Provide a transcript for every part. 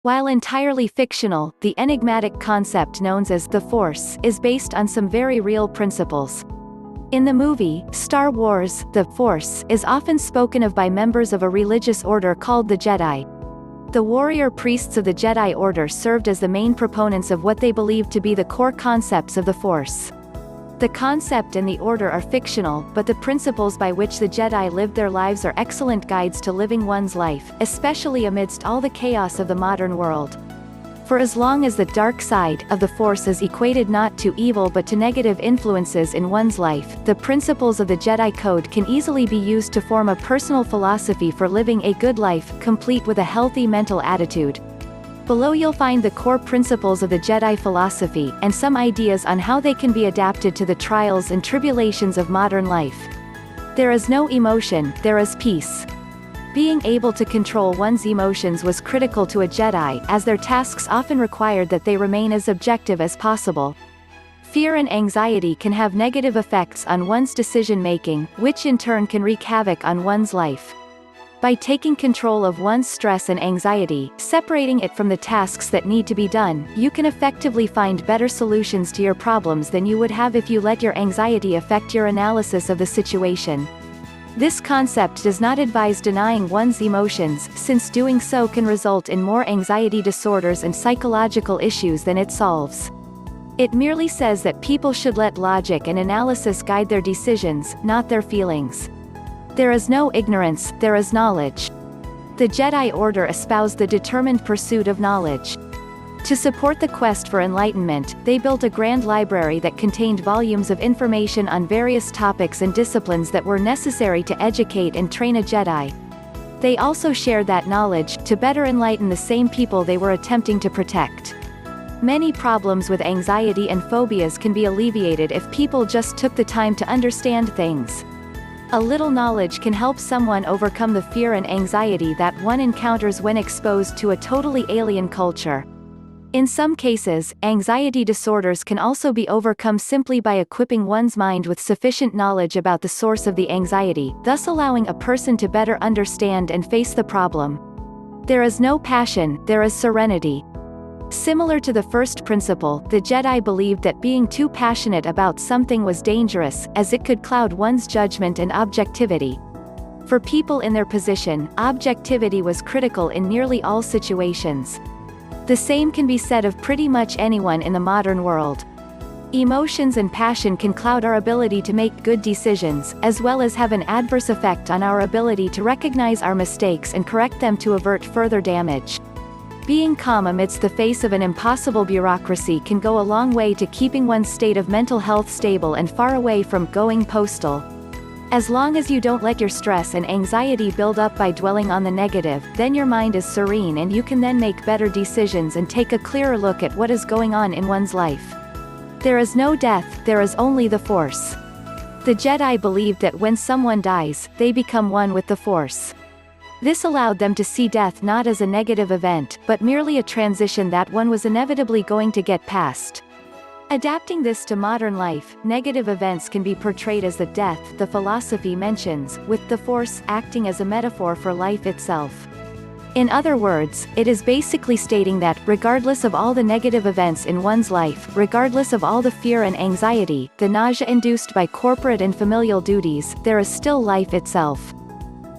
While entirely fictional, the enigmatic concept known as the Force is based on some very real principles. In the movie, Star Wars, the Force is often spoken of by members of a religious order called the Jedi. The warrior priests of the Jedi Order served as the main proponents of what they believed to be the core concepts of the Force. The concept and the order are fictional, but the principles by which the Jedi lived their lives are excellent guides to living one's life, especially amidst all the chaos of the modern world. For as long as the dark side of the Force is equated not to evil but to negative influences in one's life, the principles of the Jedi Code can easily be used to form a personal philosophy for living a good life, complete with a healthy mental attitude. Below you'll find the core principles of the Jedi philosophy, and some ideas on how they can be adapted to the trials and tribulations of modern life. There is no emotion, there is peace. Being able to control one's emotions was critical to a Jedi, as their tasks often required that they remain as objective as possible. Fear and anxiety can have negative effects on one's decision-making, which in turn can wreak havoc on one's life. By taking control of one's stress and anxiety, separating it from the tasks that need to be done, you can effectively find better solutions to your problems than you would have if you let your anxiety affect your analysis of the situation. This concept does not advise denying one's emotions, since doing so can result in more anxiety disorders and psychological issues than it solves. It merely says that people should let logic and analysis guide their decisions, not their feelings. There is no ignorance, there is knowledge. The Jedi Order espoused the determined pursuit of knowledge. To support the quest for enlightenment, they built a grand library that contained volumes of information on various topics and disciplines that were necessary to educate and train a Jedi. They also shared that knowledge, to better enlighten the same people they were attempting to protect. Many problems with anxiety and phobias can be alleviated if people just took the time to understand things. A little knowledge can help someone overcome the fear and anxiety that one encounters when exposed to a totally alien culture. In some cases, anxiety disorders can also be overcome simply by equipping one's mind with sufficient knowledge about the source of the anxiety, thus allowing a person to better understand and face the problem. There is no passion, there is serenity. Similar to the first principle, the Jedi believed that being too passionate about something was dangerous, as it could cloud one's judgment and objectivity. For people in their position, objectivity was critical in nearly all situations. The same can be said of pretty much anyone in the modern world. Emotions and passion can cloud our ability to make good decisions, as well as have an adverse effect on our ability to recognize our mistakes and correct them to avert further damage. Being calm amidst the face of an impossible bureaucracy can go a long way to keeping one's state of mental health stable and far away from going postal. As long as you don't let your stress and anxiety build up by dwelling on the negative, then your mind is serene and you can then make better decisions and take a clearer look at what is going on in one's life. There is no death, there is only the Force. The Jedi believed that when someone dies, they become one with the Force. This allowed them to see death not as a negative event, but merely a transition that one was inevitably going to get past. Adapting this to modern life, negative events can be portrayed as the death the philosophy mentions, with the Force acting as a metaphor for life itself. In other words, it is basically stating that, regardless of all the negative events in one's life, regardless of all the fear and anxiety, the nausea induced by corporate and familial duties, there is still life itself.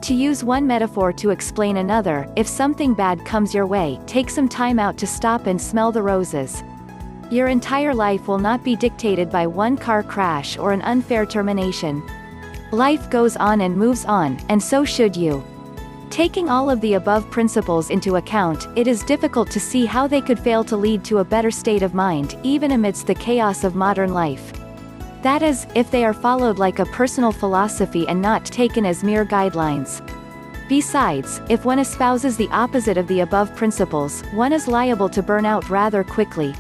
To use one metaphor to explain another, if something bad comes your way, take some time out to stop and smell the roses. Your entire life will not be dictated by one car crash or an unfair termination. Life goes on and moves on, and so should you. Taking all of the above principles into account, it is difficult to see how they could fail to lead to a better state of mind, even amidst the chaos of modern life. That is, if they are followed like a personal philosophy and not taken as mere guidelines. Besides, if one espouses the opposite of the above principles, one is liable to burn out rather quickly.